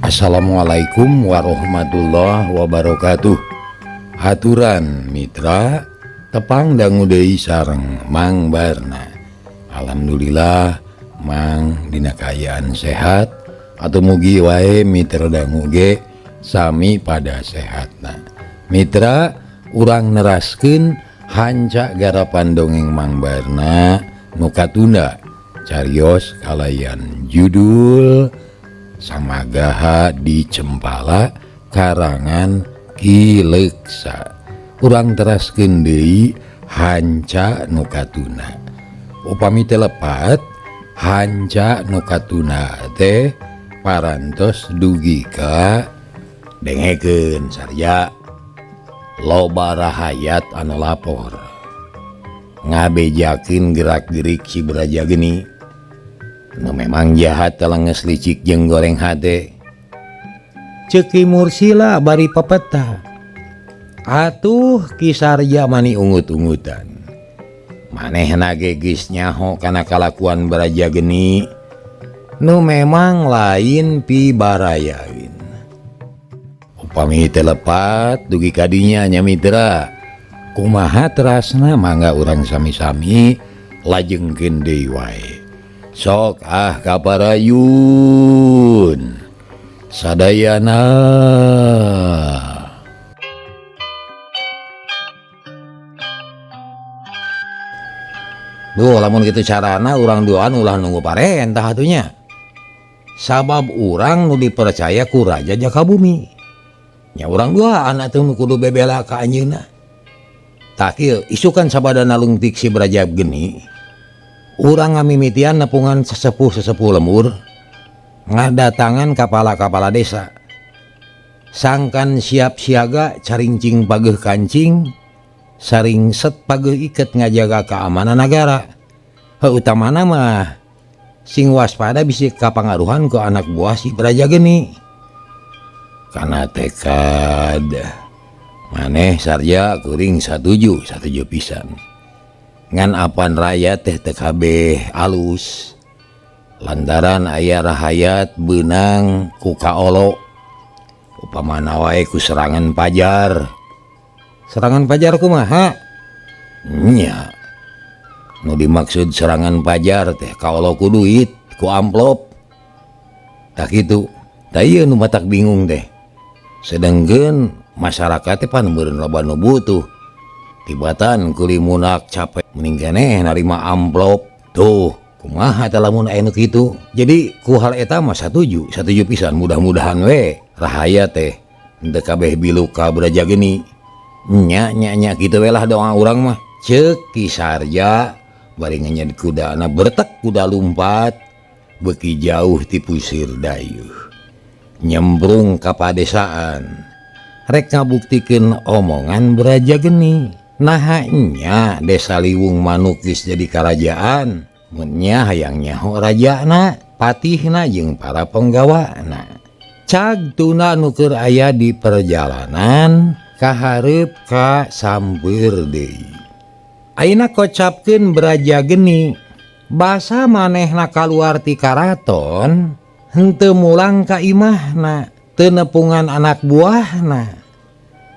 Assalamualaikum warahmatullahi wabarakatuh. Haturan mitra tepang dangu deui sareng Mang Barna. Alhamdulillah Mang dina kaayaan sehat atau mugi wae mitra dangu ge sami pada sehatna. Mitra urang neraskeun hanca garapan dongeng Mang Barna nu katunda carios kalayan judul Samagaha di Cempala karangan Ki Leksa. Urang teraskeun deui hanca nu katuna. Upami teu lepat hanca nu katuna teh parantos dugi ka dengekeun sarja loba rahayat anu lapor ngabejakeun gerak-gerik si Braja Geni nu memang jahat telenges licik jeung goreng hate. Ceki Mursila bari pepeta atuh Ki Sarja mani ungut-ungutan manehna ge geus nyaho kana kalakuan Braja Geni nu memang lain pibarayaeun. Upami teu lepat dugi kadinya nya mitra kumaha terasna mangga urang sami-sami lajengkeun deui wae. Sok kaparayun sadayana. Duh lamun kitu carana urang doan ulah nunggu parentah atunya. Sabab urang nu dipercaya ku Raja Jakabumi. Nya urang doan atuh nu kudu bebela ka anjeunna. Tah kieu isukan sabadana lungtik si Braja Geni. Urang ngamimitian nepungan sesepuh-sesepuh lembur ngadatangan kapala-kapala desa sangkan siap siaga carincing pageuh kancing saring set pageuh iket ngajaga keamanan negara. Heutamana mah sing waspada bisi kapangaruhan ke anak buah si Braja Geni. Kana tekad maneh sarja kuring satuju pisan ngan apan rakyat teh kabeh alus lantaran aya rahayat beunang ku kaolo upamana wae ku serangan pajar kumaha nya nu dimaksud serangan pajar teh kaolo ku duit ku amplop tak kitu da ieu nu matak bingung teh sedengkeun masyarakat teh pan meureun loba nu butuh tibatan kulimunak capek mending keneh narima amplop tuh kumaha teh lamun aya nu kitu. Jadi ku hal eta mah satuju pisan mudah-mudahan we rahaya teh henteu kabeh bilu ka Braja Geni. Nya kitu we lah doa urang mah. Ceuk Ki Sarja bari nganyed kudana bertek kuda lumpat beuki jauh ti puseur dayeuh nyembrung ka padesaan rek ngabuktikeun omongan Braja Geni. Nah nya desa Liwung manukis jadi kerajaan munnya hayang nyaho rajana patihna jeung para penggawana. Cag tuna nu keur aya di perjalanan kahareup ka Sambeur deui. Ayeuna kocapkeun Braja Geni basa manehna kaluar ti karaton henteu mulang ka imahna teu nepungan anak buahna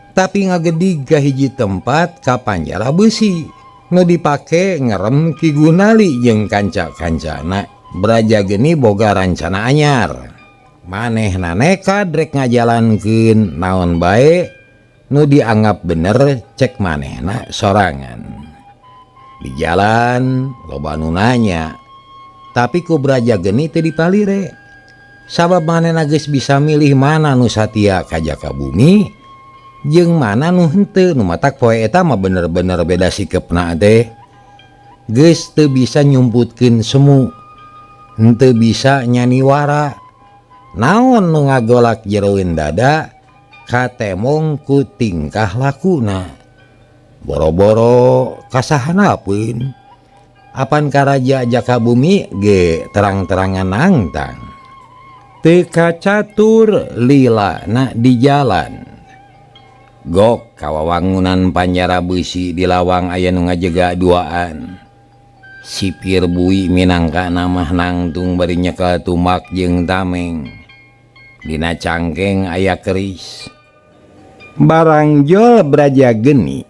tapi ngagedig ka hiji tempat ka panjara besi nu dipake ngerem Ki Gunali jeung kanca-kancana. Braja Geni boga rancana anyar manehna nekad rek ngajalankeun naon bae nu dianggap bener cek manehna sorangan. Di jalan loba nu nanya tapi ku Braja Geni teu dipalire sabab manehna geus bisa milih mana nu satia ka Jakabumi jeung mana nu henteu. Nu matak poe eta mah bener-bener beda sikepna teh geus teu bisa nyumputkeun semu henteu bisa nyaniwara naon nu ngagolak jeroeun dada katemong ku tingkah lakuna. Boro-boro kasahanapeun apan ka Raja Jakabumi ge terang-terangan nangtang teu kacatur lilana di jalan. Gok kawawangunan panjara besi di lawang aya nu ngajega duaan. Sipir bui minangka namah nangtung bari nyekel tumak jeung tameng. dina cangkeng aya keris. Barang jol Braja Geni,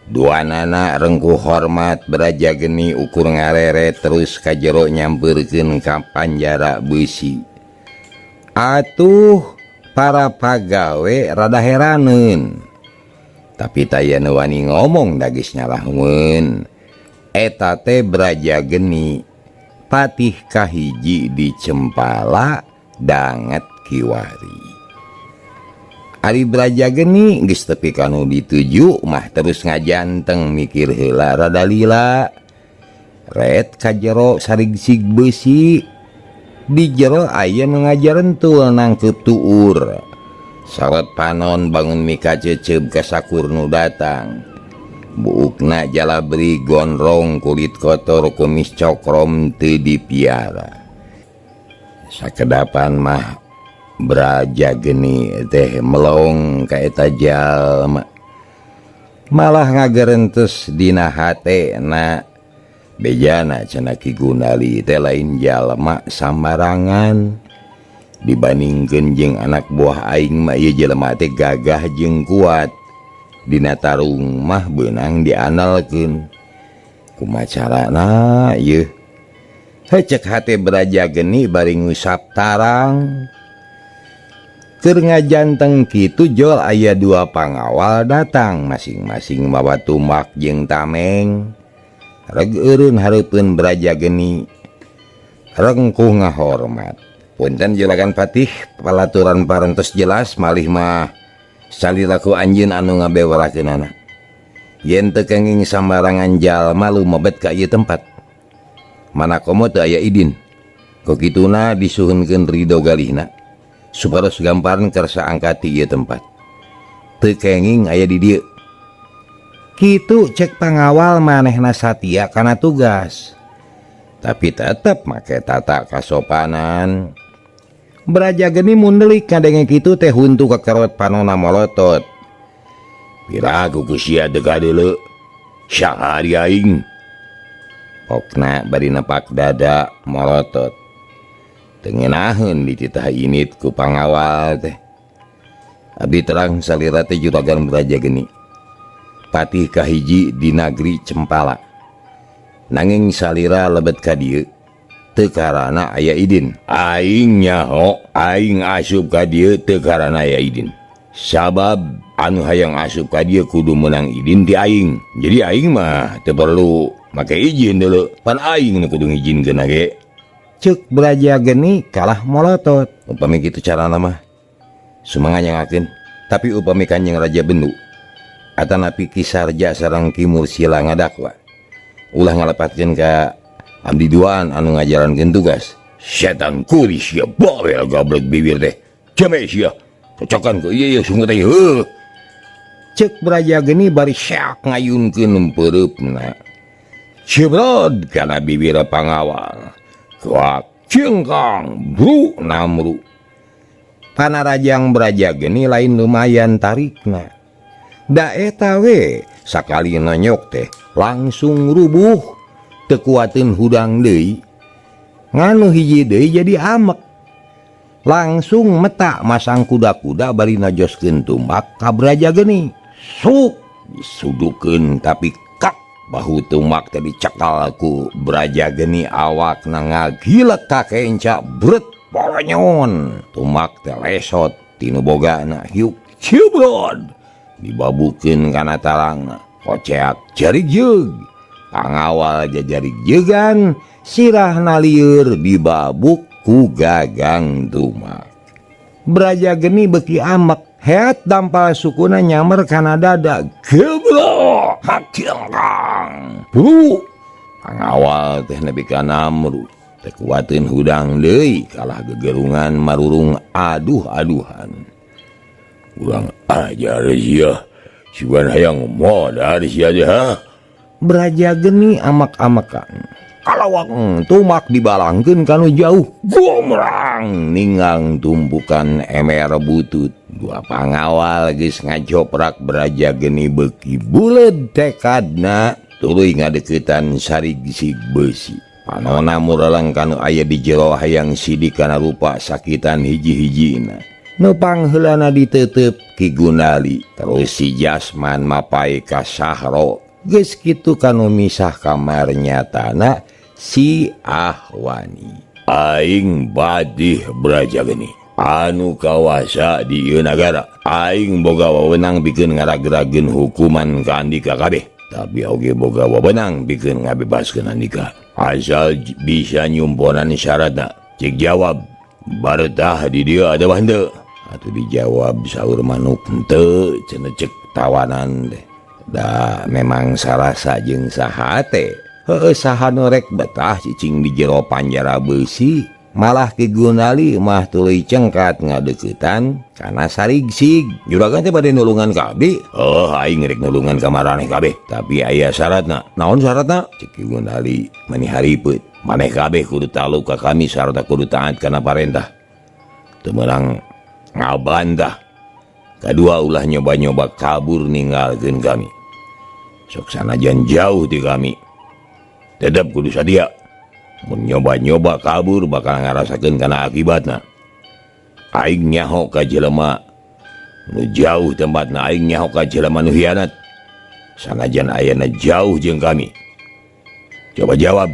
dua nana rengku hormat Braja Geni ukur ngarere terus ka jero nyamperkeun ka panjara besi. Atuh para pagawe rada heraneun, tapi taya nu wani ngomong da geus nyalahkeun. Eta teh Braja Geni patih kahiji di Cempala danget kiwari. Ari Braja Geni geus tepi kanu dituju mah terus ngajanteng mikir heula rada lila. Ret ka jero sarigsig besi. Di jero aya nu ngajarentul nangkep tuur. Sarat panon bangun mika ceceb ka sakur nu datang. Buukna jalabri gondrong kulit kotor kumis cokrom teu dipiara. Sakedapan mah Braja Geni teh melong ka eta jalma, malah ngagerentes dina hatena. Bejana cenah Ki Gunali teh lain jalma sambarangan. Dibandingkeun jeung anak buah aing mah ieu jelema teh gagah jeung kuat. Dina tarung mah beunang dianalkeun. Kumaha carana ieu? Hecek hate Braja Geni bari ngusap tarang. Keur ngajanteng kitu jol aya dua pangawal datang masing-masing mawa tumbak jeung tameng. Reg eureun hareupeun Braja Geni. Rengkuh ngahormat. Punten juragan Patih, palaturan parantos jelas malih mah saliraku anjeun anu ngabewarakeunana. Yen teu kenging sambarangan jalma lumebet ka ieu tempat. Manakomo teu aya idin. Ku kituna disuhunkeun ridho galihna supados gamparan kersa angkat ieu tempat. Teu kenging aya di dieu. Kitu cek pangawal manehna satia kana tugas. Tapi tetep make tata kasopanan. Braja Geni mundelik kadenge kitu teh huntu kekerot panona molotot. Piraku ku sia dega deuleu. Sahari aing. Pokna bari nepak dada molotot. Teu ngeunaheun dititah init ku pangawal teh. Abdi terang salira teh juragan Braja Geni. Patih kahiji di nagri Cempala. Nanging salira lebet ka dieu. Teu karana aya idin. Aing nyaho, aing asup ka dieu teu karana aya idin. Sabab anu hayang asup ka dieu kudu meunang idin ti aing. Jadi aing mah teu perlu make izin deuleu. Pan aing nu kudu ngijinkeun ge. Ceuk Braja Geni kalah molotot. Upami kitu carana mah sumanganyangakeun. Tapi upami Kanjeng Raja Bendu atanapi Ki Sarja sareng Ki Mursila ngadakwa, ulah ngalepatkeun ka abdi duaan anu ngajarankeun tugas. Setan kuris sia bawel goblok bibir teh. Jame sia. Cocokan ku ieu sungguh teh heuh. Ceuk Braja Geni bari syak ngayunkeun empereupna. Cebrod kana bibir pangawal. Kuak cengkang bru namru. Panarajang Braja Geni lain lumayan tarikna. Da eta we sakali nonyok teh langsung rubuh. Teu kuateun hudang deui. Nganu hiji deui jadi amek. Langsung meta masang kuda-kuda bari najoskeun tumbak ka Braja Geni. Suk disudukeun tapi kak bahu tumbak teh dicekal ku Braja Geni awakna ngagilek ka kenca bret poronyon. Tumbak teh lesot tinu bogana hiuk cibrod. Dibabukeun kana tarangna. Koceak jarig jeug. Pangawal jajarig jeugan sirahna lieur dibabuk ku gagang tumbak. Braja Geni beuki amek. Heat dampal sukuna nyamer kana dada. Geblok hakilkang. Bru. Pangawal teh nepi ka namru. Teu kuateun hudang deui kalah gegerungan marurung aduh-aduhan. Urang ajar sia. Siban hayang modal sia teh ha. Braja Geni amak-amakan. Kalawak tumak dibalangkeun kanu jauh. Gomrang ninggang tumpukan emer butut. Dua pangawal geus ngajoprak Braja Geni beuki buleud tekadna tuluy ngadeuketan sarigsig beusi. panona muralang kanu aya di jero hayang sidik kana rupa sakitan hiji-hijina. Nu pangheulana ditetep Ki Gunali, terus si Jasman mapai ka Sahro. Geus kitu kanu misah kamar nyatana si Ahwani. Aing badih Braja Geni anu kawasa di ieu nagara. Aing boga wewenang bikin ngaragrageun hukuman ka Andika kabeh, tapi oge boga wewenang bikin ngabebaskeun Andika asal bisa nyumponan syaratna. Cek jawab baretah di dieu ada henteu. Atuh dijawab saur manuk henteu cenah cek tawanan deh. Da memang sarasa jeung saha teh. Heueuh saha nu rek betah cicing di jero panjara beusi. Malah Ki Gunali mah tuluy cengkat ngadeuketan kana sarigsig. Juragan teh bade nulungan ka abdi. Aing rek nulungan ka maraneh kabeh, tapi aya syaratna. Naon syaratna? Cek Ki Gunali mani haripeut. Maneh kabeh kudu taluk ka kami sarta kudu taat kana parentah. Teu meurang ngabantah. Kadua ulah nyoba-nyoba kabur ninggalkeun kami. Sok sanajan jauh ti kami, tetep kudu sadia. Mun nyoba-nyoba kabur bakal ngarasakeun kana akibatna. Aing nyaho ka jelema nu jauh tempatna, aing nyaho ka jelema nu hianat sanajan ayana jauh jeung kami. Coba jawab,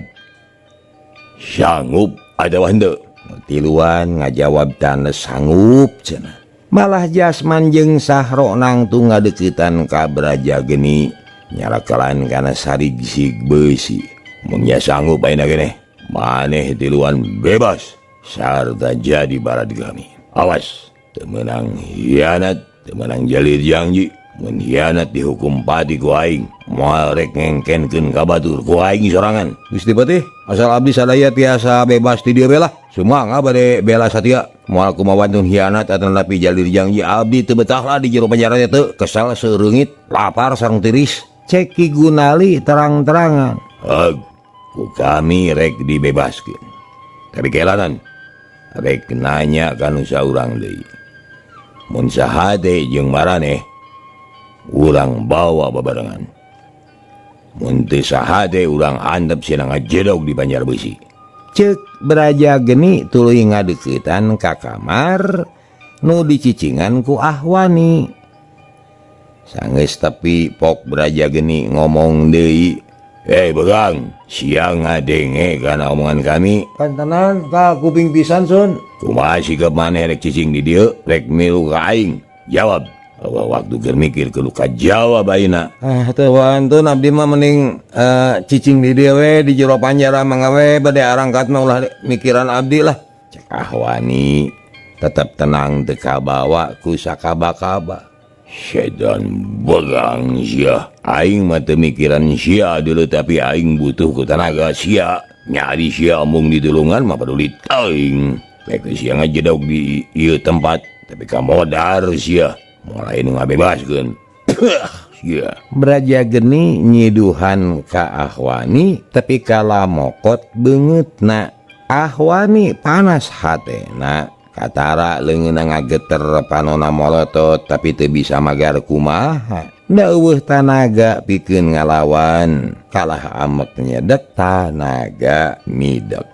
sanggup atawa henteu? Tiluan ngajawab tanda sanggup cenah. Malah Jasman jeung Sahro nangtu ngadeuketan ka Braja Geni nyarakalan kana sarigsig beusi. Mun nya sanggup ayeuna keneh, maneh tiluan bebas sarta jadi barad kami. Awas, teu meunang hianat, teu meunang jalur janji. Mun hianat dihukum pati ku aing, moal rek ngengkenkeun ka batur ku aing sorangan. Gusti Patih, asal abdi sadaya tiasa bebas ti dieu belah. Sumangga bade bela satia. Moal kumawantun hianat atawa nepi jalur janji, abdi teu betah lah di jero penjara teh. Kesal sereungit, lapar sareng tiris. Cek Ki Gunali terang-terangan. Ku kami rek dibebaskeun. Tapi kelanan rek nanya kanu saurang deui. Mun saha teh jeung maraneh urang bawa babarengan. Mun teu saha teh urang handap cenah ngajedog di Banjar Beusi. Ceuk Braja Geni tuluy ngadeuketan ka kamar nu dicicingan ku Ahwani. Sanggeus tepi pok Braja Geni ngomong deui, begang, siang ngadenge kana omongan kami. Pantenan ka kuping pisan Sun. Kumaha sikep maneh rek cicing di dieu, rek milu ka aing. Jawab. Waktu keur mikir kudu kajawab ayeuna. Teu wantun abdi mah mending cicing di dieu we di jero panjara mangga we bade arangkat mah ulah mikiran abdi lah. Cek Ahwani tetep tenang teu kabawa ku sakaba-kaba. Sedan begang sia. Aing mah teu mikiran sia dulu, tapi aing butuh ku tenaga sia. Nyari sia mung ditulungan mah peduli aing. Baik sia ngajedog di ieu tempat, tapi ka modar sia. Mulai nu ngabebaskeun. Sia. Braja Geni nyiduhan ka Ahwani, tapi kala mokot beungeutna. Ahwani panas hatena. Katara leungeunna ngageter panonna molotot, tapi teu bisa magar kumaha. Da eueuh tanaga pikeun ngalawan, kalah amek nyedek tanaga midek.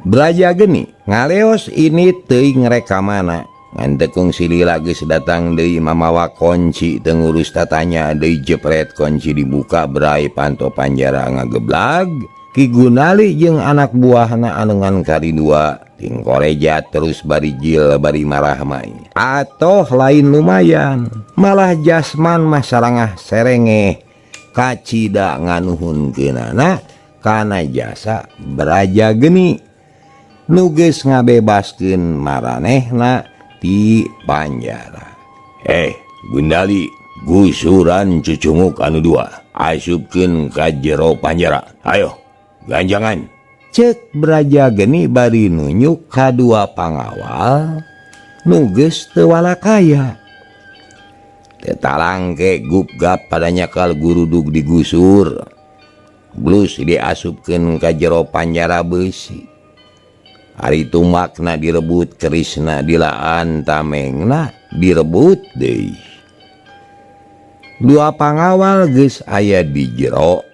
Braja Geni ngaleos ini teuing rekamana. Ngan tekung silila geus datang deui mamawa kunci teu ngurus tatanya deui jepret kunci dibuka berai panto panjara ngageblag. Ki Gunali jeung anak buahna anu ngan karidua ting korejat terus bari jil bari marah mai. Atoh lain lumayan, malah Jasman mah sarangah serengeh kacida nganuhunkeunana kana jasa Braja Geni nu geus ngabebaskeun maranehna di panjara. Gundali, gusuran cucunguk anu dua asupkeun ka jero panjara. Ayo, ganjangan. Cek Braja Geni bari nunjuk kadua pangawal nu geus teu walakaya. Teu talangke gupgap pada nyakal gurudug digusur. Blus diasupkeun ka jero panjara beusi. Ari tumakna direbut, kerisna dilaan, tamengna direbut deui. Dua pangawal geus aya di jero.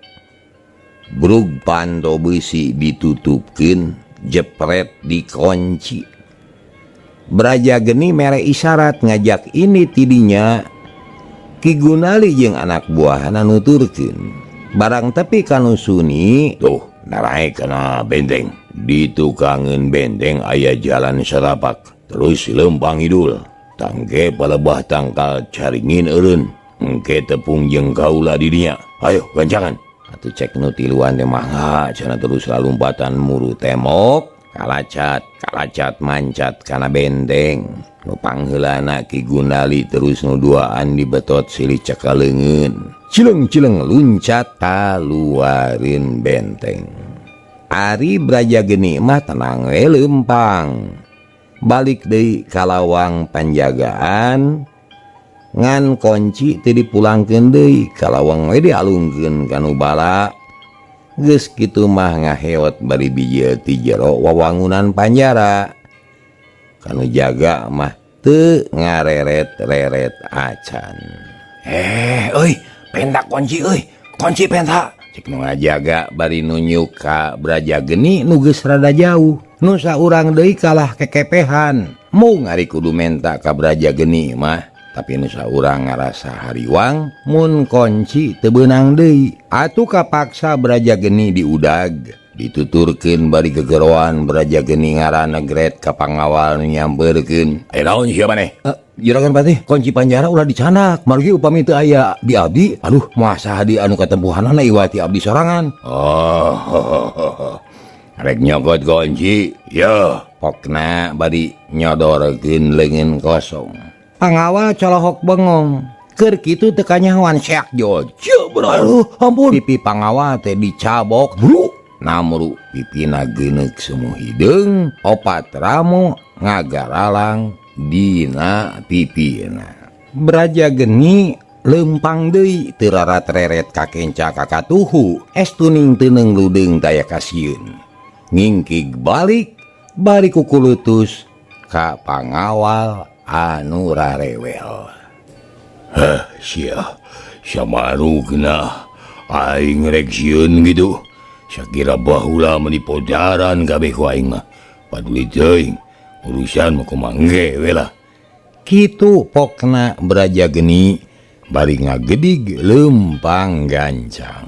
brug pando besi ditutupkeun jepret dikunci. Braja geni mere isyarat ngajak ini tidinya. Ki Gunali jeung anak buahna nuturkeun barang tepi kanu suni tuh narai kana benteng. Di tukangeun benteng aya jalan serapak terus lempang idul tangke palebah tangkal caringin eureun engke tepung jeung kaula di dinya. Ayo gancangan atuh cek nu tiluan teh mangga cenah terus lalumpatan muru temok kalacat mancat kana benteng. Nu pangheulana Ki Gunali terus nu duaan dibetot silih cekaleungeun cileng luncat kaluarin benteng. Ari Braja geni mah tenang we lempang balik deui ka lawang panjagaan ngan kunci teu dipulangkeun deui ka lawang we dialungkeun kanu bala. Geus kitu mah ngaheot bari bijil ti jero wawangunan panjara. Kanu jaga mah teu ngareret-reret acan. Euy, penta kunci euy, kunci penta. Cek nu ngajaga bari nunjuk ka Braja geni nu geus rada jauh. Nu saurang deui kalah kekepehan. Mung ari kudu menta ka Braja geni mah, tapi nu saurang ngarasa hariwang mun kunci teu beunang deui. Atuh kapaksa Braja geni diudag. Dituturkeun bari gegeroan Braja geni ngaranna gret ka pangawal nyampeurkeun. Naon sia maneh? Juragan Patih, kunci penjara ulah dicanak. Margi upami teu aya di abdi, aduh moal saha di anu katempuhanana iwati abdi sorangan. Rek nyokot kunci. Ya, pokna bari nyodorkeun leungeun kosong. Pangawal colohok bengong. Keur kitu teu kanyahoan seak jol. Aduh, ampun. Pipi pangawal teh dicabok. Namru pipina geuneuk semu hideung, opat ramu ngagaralang dina pipina. Braja geni lempang deui teu rarat-reret ka kenca ka katuhu, estuning teu neungludeung daya kasieun. Ngingkig balik bari kukulutus ka pangawal anu rarewel. Sia samarugna aing rek sieun gitu. Sakira baheula menipodaran kabeh ku aing mah. Paduli teuing urusan mah kumangge we lah. Kitu pokna Braja geni bari ngagedig lempang gancang.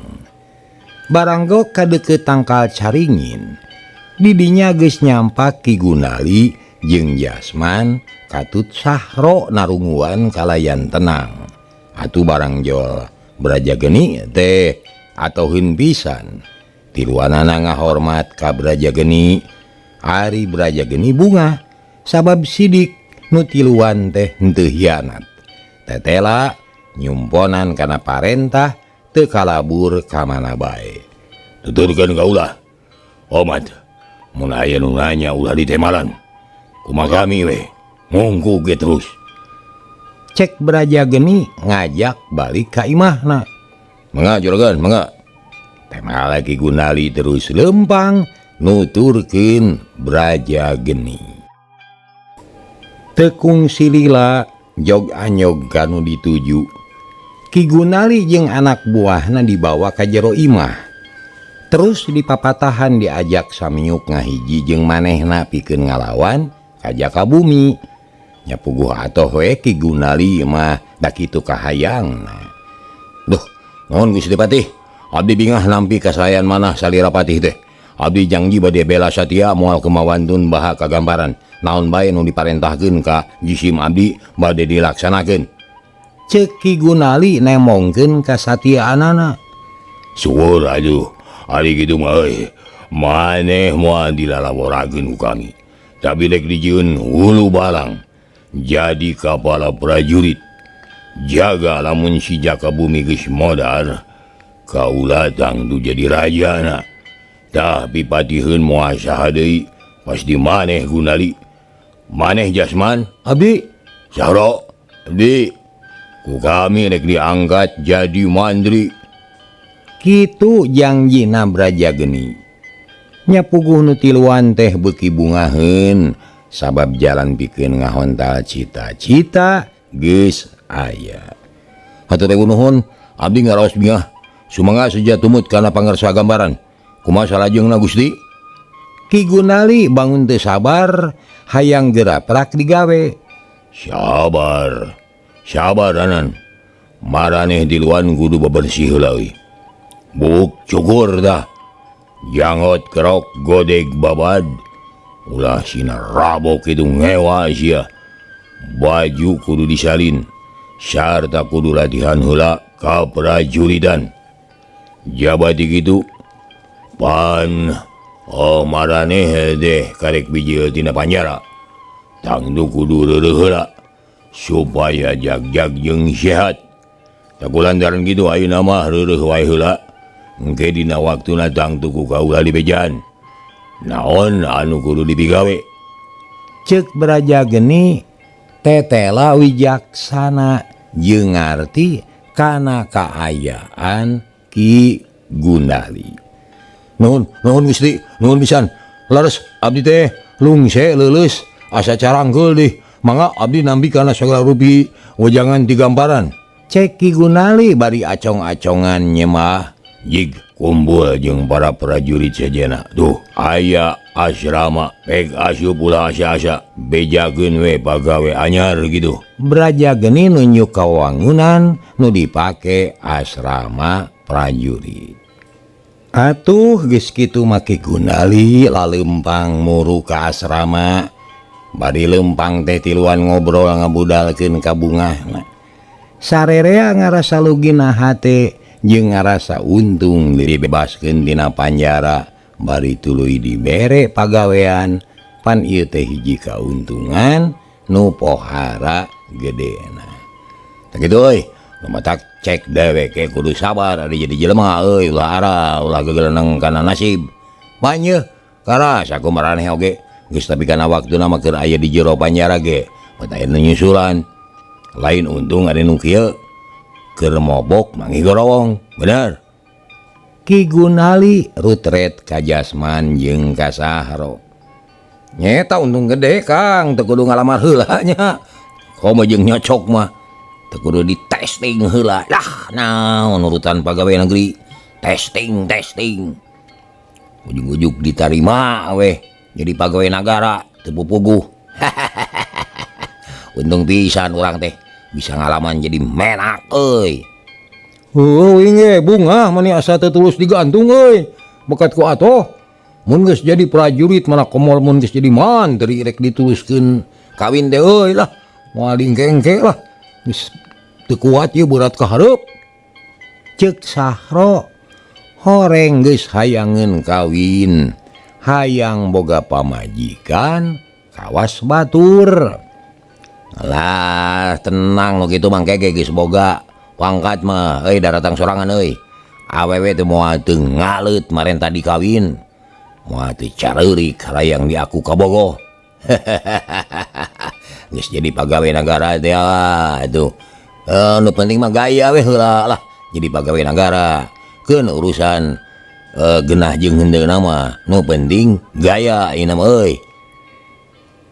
Baranggo kadeukeut tangkal caringin. Didinya geus nyampak Ki Gunali jeung Jasman katut sahro narunguan kalayan tenang. Atuh barang jol Braja geni teh atoheun pisan. Tiluanana ngahormat ka Braja geni. Ari Braja geni bunga sabab sidik nu tiluan teh henteu hianat. Tetela nyumponan kana parentah teu kalabur ka mana bae. Tuturkeun ka ulah. Omat, mun aya nu nanya ulah ditemalan. Kumaha kami we, ngungku ge terus. Cek Braja geni ngajak balik ka imahna. Mangga juragan, mangga. Tema lagi Gunali terus lempang nuturkeun Braja geni. Tekung silila jog anyog kanu dituju. Ki Gunali jeung anak buahna dibawa ka jero imah. Terus dipapatahan diajak samiuk ngahiji jeung manehna pikeun ngalawan ka Jaka Bumi. Nyapuguh atoh we Ki Gunali mah da kitu kahayangna. Duh, naon Gusti Patih? Abdi bingah nampi kasayan manah salira patih teh. Abdi janji bade bela satia moal kemawantun baha kagamparan. Naon bae nu diparentahkeun ka jisim abdi bade dilaksanakeun. Ceuk Ki Gunali nemongkeun kasatiaanana. Suwur atuh, ari kitu mah euy. Maneh moal dilalaworakeun ku kami. Tapi rek dijieun hulu balang. Jadi kapala prajurit. Jaga lamun si Jaka Bumi geus modar. Kaula tangtu jadi raja na. Tapi patiheun moal saha deui pasti maneh Gunali. Maneh Jasman? Abdi. Saro? Abdi. Ku kami rek diangkat jadi mandri. Kitu jangjina Braja geni. Nyapuguh nu tiluan teh beuki bungaheun sabab jalan pikeun ngahontal cita-cita geus aya. Hatur nuhun, abdi ngaraos bingah. Sumangga seja tumut kana pangarsa gambaran. Kumaha salajengna Gusti? Ki Gunali bangun teu sabar, hayang gerak digawe. Sabar. Sabar anan. Maraneh di luan kudu bebersih heula euy. Buk cukur dah. Jangot kerok godeg babad. Ulah sina rabok itu ngewa sia. Baju kudu disalin. Sarta kudu latihan heula ka prajuritan. Jabati gitu. Pan maraneh deh karek biji tina panjara. Tangtu kudu reureuh heula supaya jag-jag jeung sehat. Takulantaran gitu ayeuna mah reureuh wae heula. Engke dina waktuna tangtu ku kaula dibejaan. Naon anu kudu dipigawe? Ceuk Braja geni tetela wijaksana jeung ngarti kana kaayaan Ki Gunali. Nuhun Gusti, nuhun pisan. Laras abdi teh lungse leuleus asa carangkeul deui. Mangga abdi nambi kana sagala rupi wejangan ti gamparan. Cek Ki Gunali bari acong-acongan nyemah jig kumpul jeung para prajurit sajana. Duh, aya asrama pek asup ulah asa-asa bejakeun we pagawe anyar gitu. Braja geni nunjuk ka wangunan nu dipake asrama prajurit. Atuh geus kitu make Gunali lalempang muru ka asrama. Bari lempang teh tiluan ngobrol ngabudalkeun ka bungahna. Sarerea ngarasa lugina hate jeung ngarasa untung dibebaskeun tina panjara. Bari tuluy dibere pagawean. Pan ieu teh hiji kauntungan nu pohara gedena. Tah kitu euy, lumatak cek dewek kudu sabar ari jadi jelema euy, ulah ara ulah gegeleneng kana nasib. Manyeuh karas aku maraneh oge geus tapi kana waktuna mah keur aya di jero panjara ge. Mun aya nu nyusulan. Lain untung ada nu kieu keur mobok mangi gorowong, bener. Ki Gunali rutret ka Jasman jeung ka Sahro. Nyeta untung gede Kang, teu kudu ngalamar heula nya. Komo jeung nyocok mah teu kudu di testing heula. Lah naon urutan pagawe negeri. Testing. Ujug-ujug ditarima weh jadi pagawe nagara teu pupuguh. Untung pisan urang teh bisa ngalaman jadi menak euy. Inge bunga mani asa teu tulus digantung euy. Bekat ku atoh. Mun geus jadi prajurit mana komol mun geus jadi mantri rek dituluskeun kawin teh euy lah. Moal dingkengke lah. Geus teu kuat ieu berat ka hareup. Ceuk Sahro horeng geus hayangeun kawin. Hayang boga pamajikan kawas batur. Lah tenang lo gitu mangke geus boga pangkat mah euy daratang sorangan euy. Awewe teu moal teu ngaleut maren tadi kawin. Moal teu careurik hayang di aku kabogoh. Geus jadi pagawe nagara teh atuh. Nu penting mah gaya we heula lah jadi pagawe nagara. Keun urusan genah jeung hendeuna mah nu penting gaya ieu mah euy.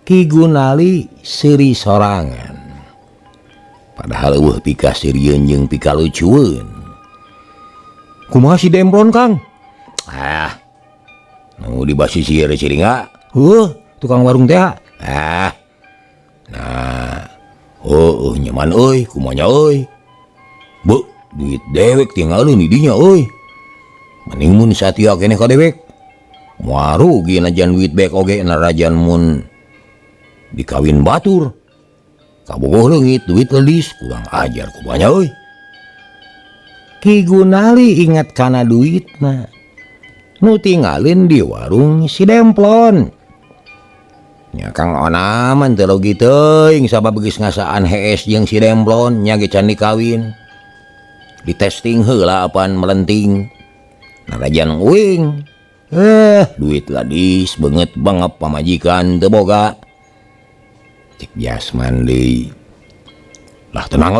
Ki Gunali seuri sorangan. Padahal eueuh pika sirieun jeung pika lucueun. Kumaha si Demplon Kang? Nu di basisir Ciringa. Tukang warung teh. Nah. Nyaman euy, kumaha euy. Beuh, duit dewek tinggalin di dinya euy. Mending mun satia keneh ka dewek. Moal rugi najan duit bek oge narajan mun dikawin batur. Kabogoh leungit duit lelis kurang ajar kumaha euy. Ki Gunali ingat kana duitna nu tinggalin di warung si Demplon. Nya Kang Onaman teu logi teuing sabab geus ngasaan hees jeung si Demplon nya ge can dikawin. Ditesting heula apaan melenting. Narajan uing. Duit ladis beungeut bangep pamajikan teu boga. Cek Jasman deui. Lah tenang.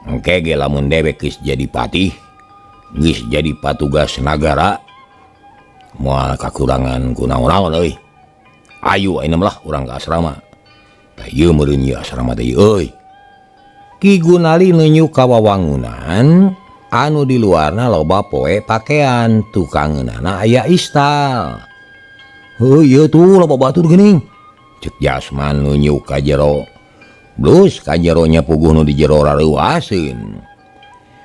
Engke ge lamun dewek geus jadi patih, geus jadi patugas nagara, moal kakurangan ku naon-naon euy. Ayo ayeuna mah urang ka asrama. Tah ieu meureun ieu asrama teh euy. Ki Gunali nunjuk ka wawangunan anu di luarna loba poe pakaian tukangeunana aya istal. Oh iya tuh loba batur geuning, cek Jasman nunjuk ka jero. Blus ka jeronya puguh nu di jero rareuaseun.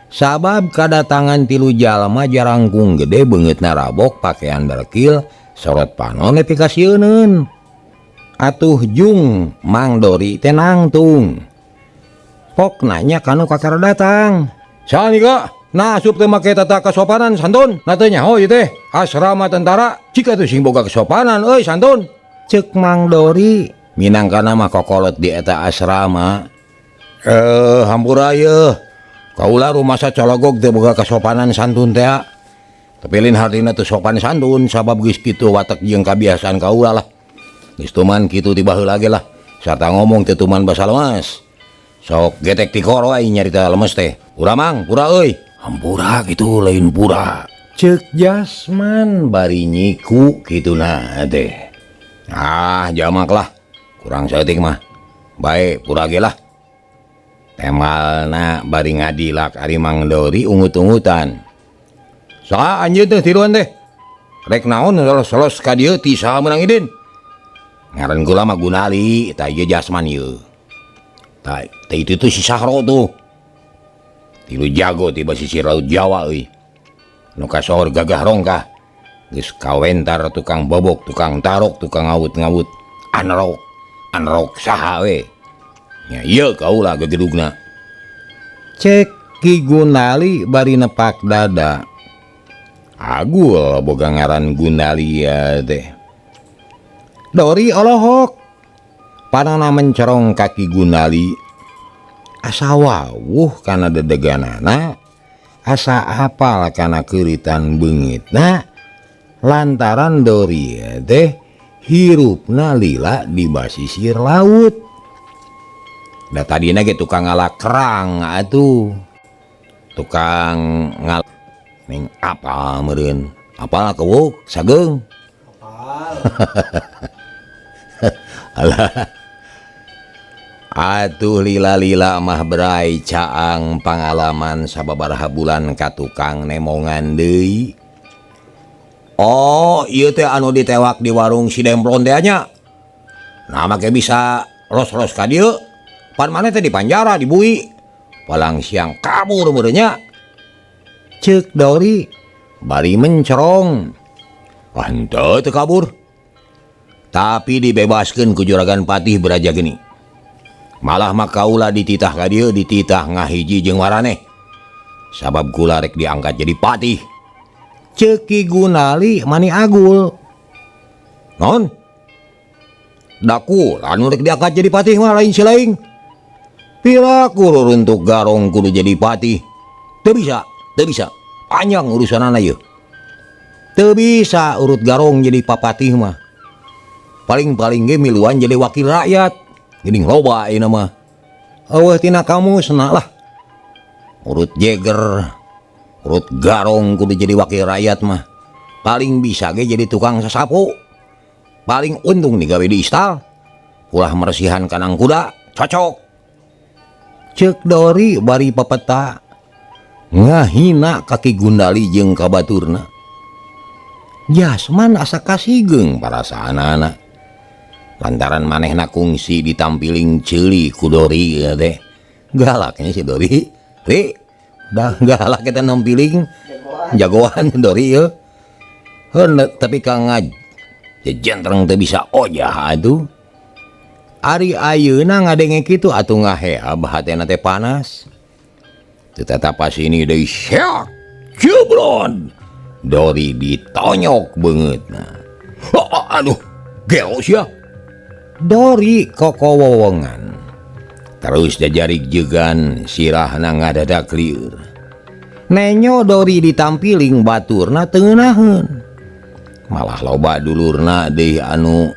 Sabab kadatangan tilu jalma jarangkung gede beungeutna rabok pakaian berkil sorot panon nepi ka sieuneun. Atuh jung Mang Dori teh nangtung. Pok nanya kanu kakara datang. Sanika nah asup teh make tata kasopanan santun. Na teh nyaho ieu teh asrama tentara. Cika tuh sing boga kasopanan euy santun. Ceuk Mang Dori minangkana mah kokolot di eta asrama. Hampura yeuh. Kaula rumasa cologog teu boga kasopanan santun teh. Tapi lain hartina teu sopan santun sabab geus kitu watak jeung kabiasaan kaula lah. Geus tuman kitu ti baheula ge lah. Sarta ngomong teu tuman basa lemes. Sok getek ti koro ai nyarita lemes teh. Pura Mang, pura euy. Hampura kitu lain pura. Ceuk Jasman bari nyiku kituna teh. Jamak lah. Kurang saeutik mah. Bae pura ge lah. Temalna bari ngadilak ari Mang Dori ungut-ungutan. Saha anjeun teh tiluan teh? Rek naon solos ka dieu ti saha meunang idin? Ngaran kula mah Gunali, tah ieu Jasman ieu. Tah itu tuh si Sahro tuh. Tilu jago ti basisir laut Jawa euy. Nu kasohor gagah rongkah. Geus kawentar tukang bobok, tukang tarok, tukang ngawut-ngawut. Anrok saha we. Ya iya kaula gegedugna. Cek Ki Gunali bari nepak dada. Agul boga ngaran Gunali ya teh. Dori olohok. Panana mencerong kaki Gunali. Asa wawuh kana dedeganana. Asa apal kana keuritan beungitna. Lantaran Dori ya teh hirupna lila di basisir laut. Da tadina ge tukang ngalak kerang atuh. Tukang ngalak ning apa meureun? Apal keueuk sageung? Apal. Alah. Atuh lila-lila mah berai caang pangalaman sababaraha bulan ka tukang nemongan deui. Oh, ieu teh anu ditewak di warung si Demplon teh nya. Nah make bisa los-los ka dieu. Pan maneh teh di panjara di bui. Palang siang kabur meureunnya. Ceuk Dori bari mencerong. Wah henteu teu kabur. Tapi dibebaskeun ku Juragan Patih Baraja geni. Malah mah kaula dititah ka dieu dititah ngahiji jeung waraneh. Sabab kula rek diangkat jadi patih. Ceuk Ki Gunali mani agul. Non? Daku anu rek diangkat jadi patih mah lain silaing. Pira kurur untuk garong kudu jadi patih. Teu bisa. Panjang urusanana ieu. Teu bisa urut garong jadi papatih mah. Paling-paling ge miluan jadi wakil rakyat. Geuning loba ayeuna mah. Eueuh tina kamu sena lah. Urut jeger, urut garong kudu jadi wakil rakyat mah. Paling bisa ge jadi tukang sasapu. Paling untung digawe di istal. Ulah meresihan kanang kuda, cocok. Ceuk Dori bari papeta ngahina kaki Gunali jeung kabaturna. Jasman asa kasigeung parasaanana. Lantaran manehna kungsi ditampiling ceuli ku Dori ya teh. Galaknya si Dori. Ri, dah galak kita nampiling jagoan Dori ya. Tapi Kang jejentreng teu bisa ojah atuh. Ari ayeuna ngadenge kitu atuh ngaheab hatena teh panas. Teu tatapas ini deui syak jeblon. Dori ditonyok beungeutna. Aduh, geos ya. Dori kokowowongan. Terus jajarik jegan sirahna ngadadak lieur. Nenyo Dori ditampiling baturna teu ngeunaheun. Malah loba dulurna deui anu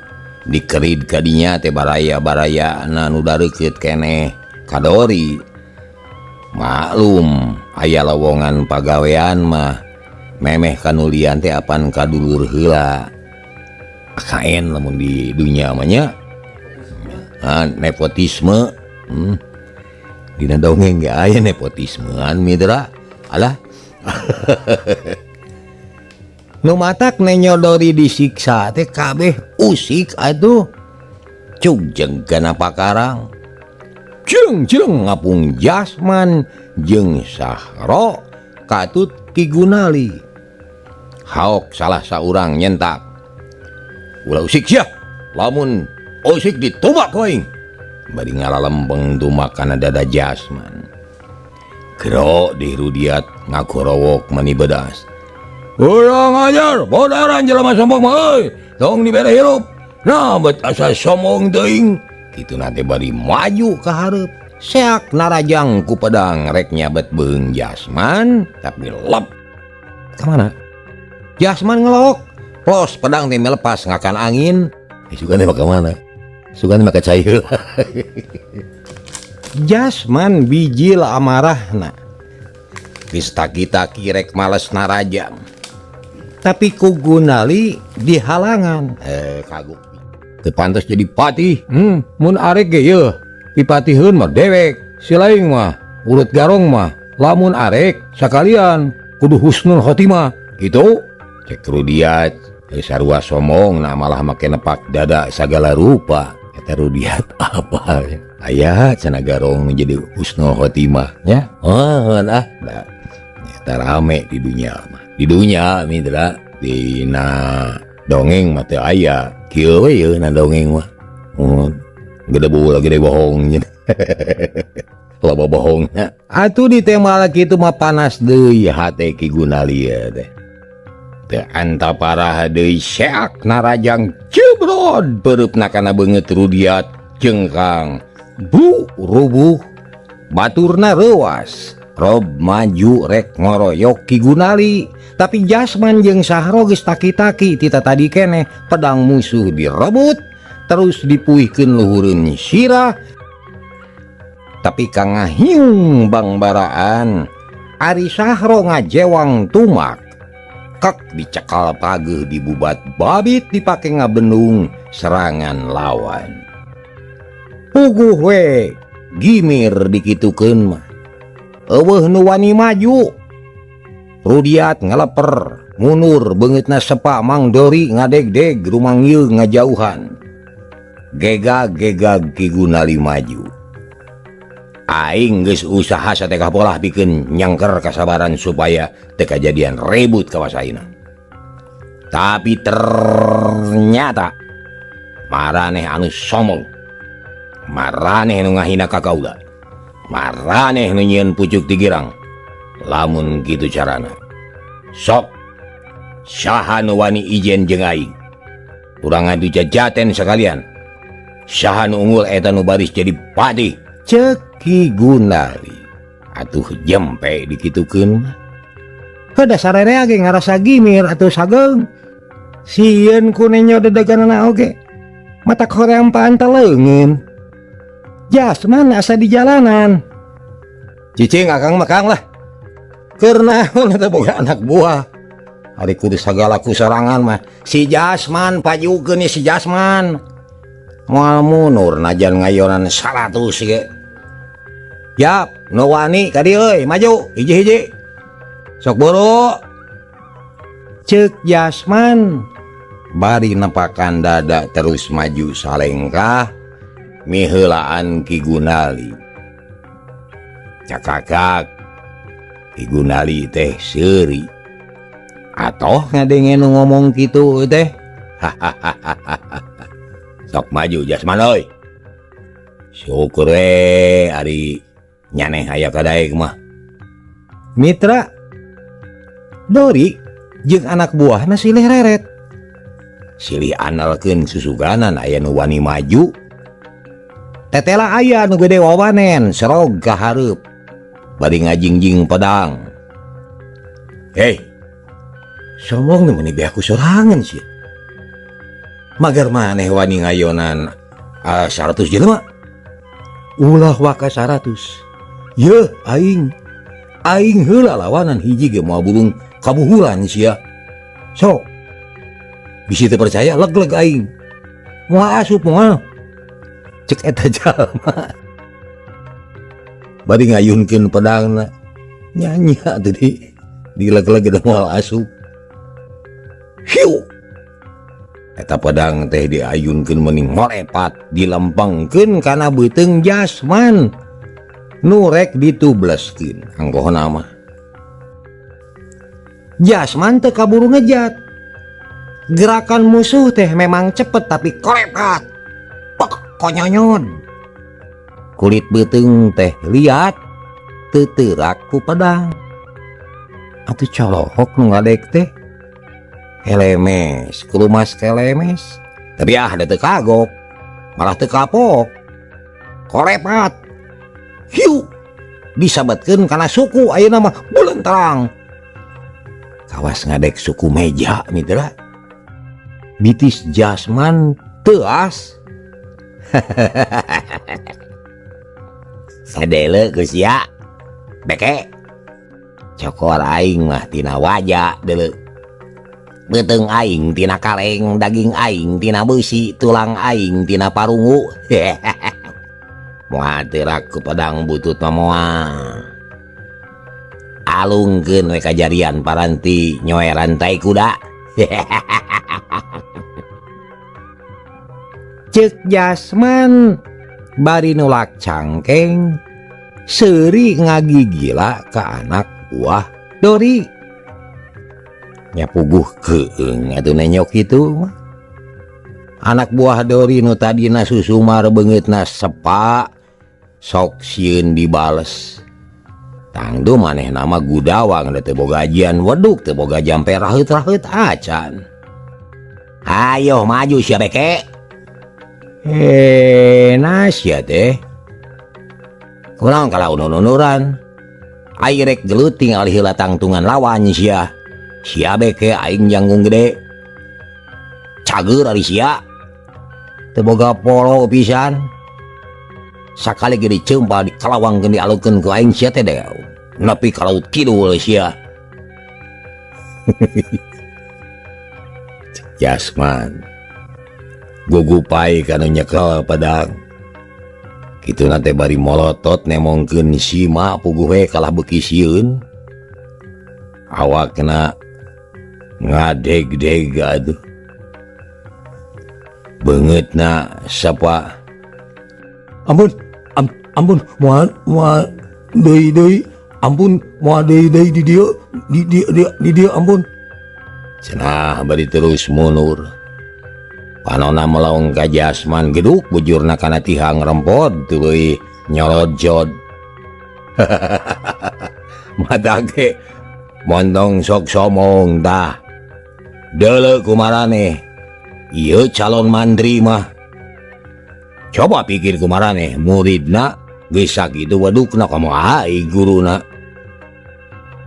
dikerid kadinya teh baraya-baraya nu dareukeut keneh ka Dori. Maklum aya lowongan pagawean mah memeh kanulian teh apan kadulur heula. Kaen lamun di dunya mah nya. Nepotisme. Dina dongeng ge aya nepotismean mitra. Alah. Nu matak nyodori disiksa teh kabeh usik atuh. Cugjeng kana pakarang. Jeung ngapung Jasman jeung Sahro katut Ki Gunali. Haok salah saurang nyentak. Ulah usik sia, lamun usik ditumak koing. Bari ngalalempeng tumak kana dada Jasman. Gero di Rudiat ngagorowok mani bedas. Urang ajar, bodaran jelema sombong mah euy. Tong dibere hirup. Nah, bet asa sombong teuing. Kitu nanti bari maju ka hareup. Seak narajang ku pedang rek nyabet beung Jasman, tapi lep. Ka mana? Jasman ngelok. Plos pedang teh melepas ngakan angin. Sugan mah ka mana? Sugan mah ka cai heula. Jasman bijil amarahna. Geus taki-taki rek males narajang. Tapi ku Gunali dihalangan. Kagok. Teu pantes jadi patih. Mun arek ge yeuh dipatihkeun mah dewek. Si laing mah urut garong mah lamun arek sakalian kudu husnul khotimah. Gitu cek Rudiat. Sarua somong nah malah make nepak dada sagala rupa. Eta Rudiat apa ya? Aya cenah garong menjadi husnul khotimah nya. Nah. Eta rame di dunia mah. Di dunia mitra dina dongeng mah teu aya kieu we yeuh na dongeng mah gede bohong nya. Loba bohongnya atuh di tema kitu mah panas deui hate Ki Gunali teh teu antaparaha deui seak narajang cebrod pereupna kana beungeut Rudiat jeung bu rubuh baturna reuwas. Rob maju rek ngoroyok Ki Gunali, tapi Jasman jeung Sahro geus taki-taki tita tadi keneh pedang musuh direbut terus dipuihkeun luhureun sirah. Tapi kangahiung bangbaraan ari Sahro ngajewang tumak kek dicekal pageuh dibubat babit dipake ngabendung serangan lawan. Puguh we gimir dikitukeun mah eueuh nu wani maju. Rudiat ngaleper mundur beungeutna sepa Mang Dori ngadegdeg rumanggil ngajauhan. Gegag Ki Gunali maju. Aing geus usaha satekah polah pikeun nyangker kasabaran supaya teu kajadian ribut kawasaina. Tapi ternyata maraneh anu sombong. Maraneh nu ngahina ka kaula. Maraneh nu nyieun pucuk digirang. Lamun kitu carana, sok saha nu wani ijen jeung aing. Urang ngadu jajaten sakalian. Saha nu unggul eta nu baris jadi patih. Ceuk Ki Gunali. Atuh jempe dikitukeun mah. Heuda sarerea ge ngarasa gimir atuh sageung. Sieun ku nenyo dedeganana oge. Mata hoream panteleungeun. Jasman asa di jalanan. Cicing akang makang lah. Keur naon eta boga anak buah. Ari kudu sagala kusorangan mah si Jasman pajukeun si Jasman. Moal munur najan ngayonan 100 ge. Yap, nu wani ka dieu euy, maju hiji-hiji. Sok buru. Ceuk Jasman bari nepakan dada terus maju salengkah miheulaan Ki Gunali. Cakakak Ki Gunali teh seuri. Atoh ngadengen nu ngomong kitu teh. Sok maju Jasman euy. Syukur we ari nyaneh aya kadaek mah. Mitra Dori jeung anak buahna silih reret. Silih analkeun susuganan aya nu wani maju. Tetela aya nu gede wawanen serog ka hareup bari ngajingjing pedang. Hei, sombong nu meuni beak ku sorangan sia. Magar maneh wani ngayonan 100 jelema. Ulah waka 100. Yeuh aing heula lawanan hiji ge moal bulung kabuhulan sia. Sok. Bisi teu percaya leg-leg aing. Moal asup moal. Cek eta jalma bari ngayunkeun pedangna nyanyi tadi dilag-lag moal asup. Hiu. Eta pedang teh diayunkeun meuning morepat dilempengkeun kana beuteung Jasman nu rek ditubleskeun anggohna mah. Jasman teu kaburu ngejat. Gerakan musuh teh memang cepet tapi korepat. Pek konyonyon. Kulit beuteung teh liat teu teurak ku pedang. Atuh colohok nu ngadek teh kelemes, kulumas kelemes. Tapi da teu kagok, malah teu kapok. Korepat. Hiu. Disabetkeun kana suku ayeuna mah bulentrang. Kawas ngadek suku meja mitra. Bitis Jasman teas. Sadele geus ya. Beke. Cokor aing mah tina wajah deuleu. Beuteung aing tina kaleng, daging aing tina beusi, tulang aing tina parungu. Moal teurak ku pedang butut mah moal. Alungkeun we kajarian paranti nyoe rantai kuda. Ceuk Jasman bari nulak cangkeng seuri ngagigila ka anak buah Dori. Nya puguh keung atuh nenyok kitu mah. Anak buah Dori nu tadina susumar beungeutna sepa sok sieun dibales. Tangdu maneh nama gudawang teu boga ajian weduk teu boga jampe raheut-raheut acan. Ayo maju sia beke. Nasya teh. Kunaon kalau unuran. Ai rek gelut tinggal heula tangtungan lawan sia. Sia beke aing janggung gede. Cager ari sia. Teu boga polo pisan. Sakali ge diceumpal dikalawangkeun dialeukeun ku aing sia teh deu. Nepi ka laut kidul sia. Jasman gugupai kanu nyekel pedang. Kitu teh bari molotot nemongkeun sima puguh we kalah beuki sieun. Awakna ngadeg-deg atuh. Beungeutna sapa. Ampun moal deui ampun moal deui di dieu ampun. Cenah bari terus mundur. Panonna melaung ka Jasman geduk bujurna kana tihang rempod tuluy nyolot jod. Mata ge montong sok somong tah. Deuleu kumaraneh. Ieu calon mantri mah. Coba pikir kumaraneh muridna geus sakitu wadukna komo ai guruna.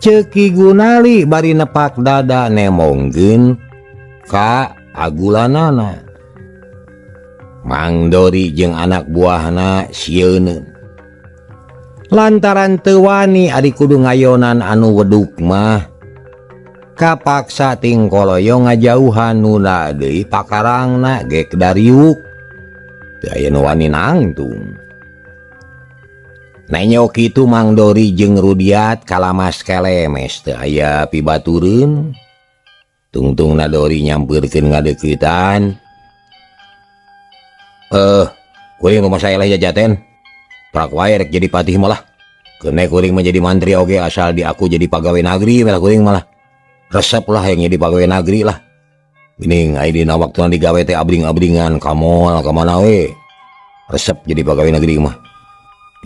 Ceuk Ki Gunali bari nepak dada nemongkeun ka agulanana. Mang Dori jeung anak buahna sieun. Lantaran teu wani ari kudu ngayonan anu weduk mah. Kapaksa tingkoloyo ngajauhan nuna deui pakarangna ge kedariuk. Teu aya nu wani nangtung. Nenyok kitu Mang Dori jeung Rudiat kalamas kelemes teu aya pibatureun. Tungtungna Dori nyampeurkeun ngadeuketan. Kuring rumah saya lah jajaten. Prak wae rek jadi patih malah. Keune kuring menjadi mantri oge asal di aku jadi pagawe nagri malah kuring malah. Resep lah yang jadi pagawe nagri lah. Geuning ai dina waktuna digawe teh abring-abringan kamol ka mana we. Resep jadi pagawe nagri mah.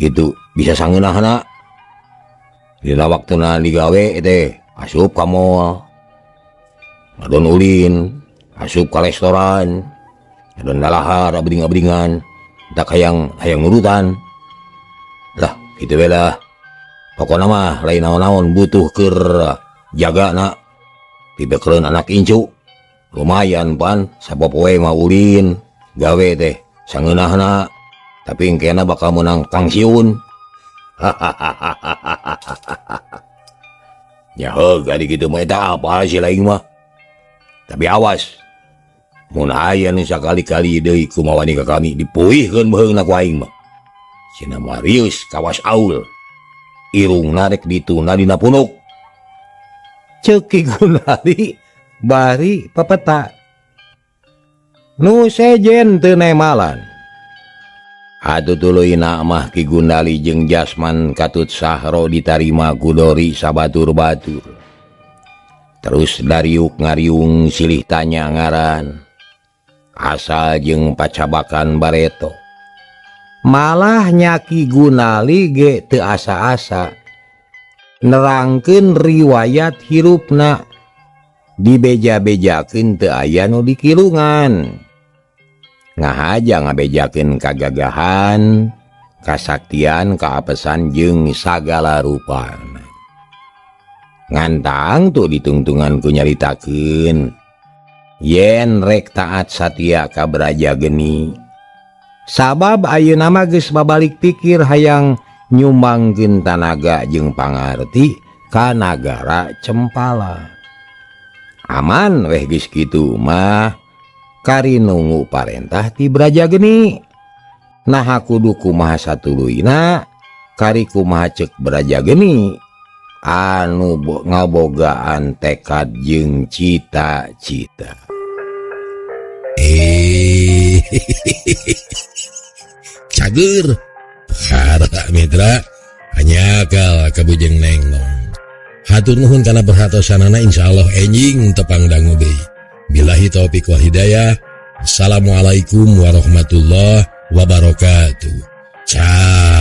Gitu bisa sangeunahna. Dina waktuna digawe teh asup kamol. Ngadon ulin, asup ka restoran. Ngadon dalahar abring-abringan. Tak hayang nurutan. Lah, kitu we lah. Pokona mah lain naon-naon butuh keur jagana. Pibekeun anak incu. Lumayan pan sapopoe mah ulin gawe teh sangeunahna. Tapi engkena bakal menang pangsiun. Ya heug ari kitu mah eta apa sih lain mah. Tapi awas. Mun aya nu sakali-kali deui kumawani ka kami dipuihkeun beheungna ku aing mah. Cenah Marius kawas aul. irung narek dituna dina punuk. Ceuk Ki Gunali bari pepeta. Nu sejen teu nemalan. Atuh tuluy mah Ki Gunali jeung Jasman Katut Sahro ditarima ku Dori sabatur-batur. Terus dariuk ngariung silih tanya ngaran. Asal jeung pacabakan bareto. Malah nya Ki Gunali ge teu asa-asa nerangkeun riwayat hirupna, dibeja-bejakeun teu aya nu dikilungan. Ngahaja ngabejakeun kagagahan, kasaktian, kaapesan jeung sagala rupana. Ngantang tuh ditungtungan ku nyaritakeun yen rek taat satia ka Braja Geni. Sabab ayeuna mah geus babalik pikir hayang nyumbangkeun tanaga jeung pangarti ka nagara Cempala. Aman weh geus kitu mah kari nunggu parentah ti Braja Geni. Nah kudu kumaha satuluyna kari kumaha ceuk Braja Geni anu ngabogaan tekad jeung cita-cita. Cager harta mitra hanya kal kabujeng nengnong. Hatur nuhun kana perhatosanana, insyaallah enjing tepang dangu deui. Billahi taufik wal hidayah. Assalamualaikum warahmatullahi wabarakatuh. Ciao.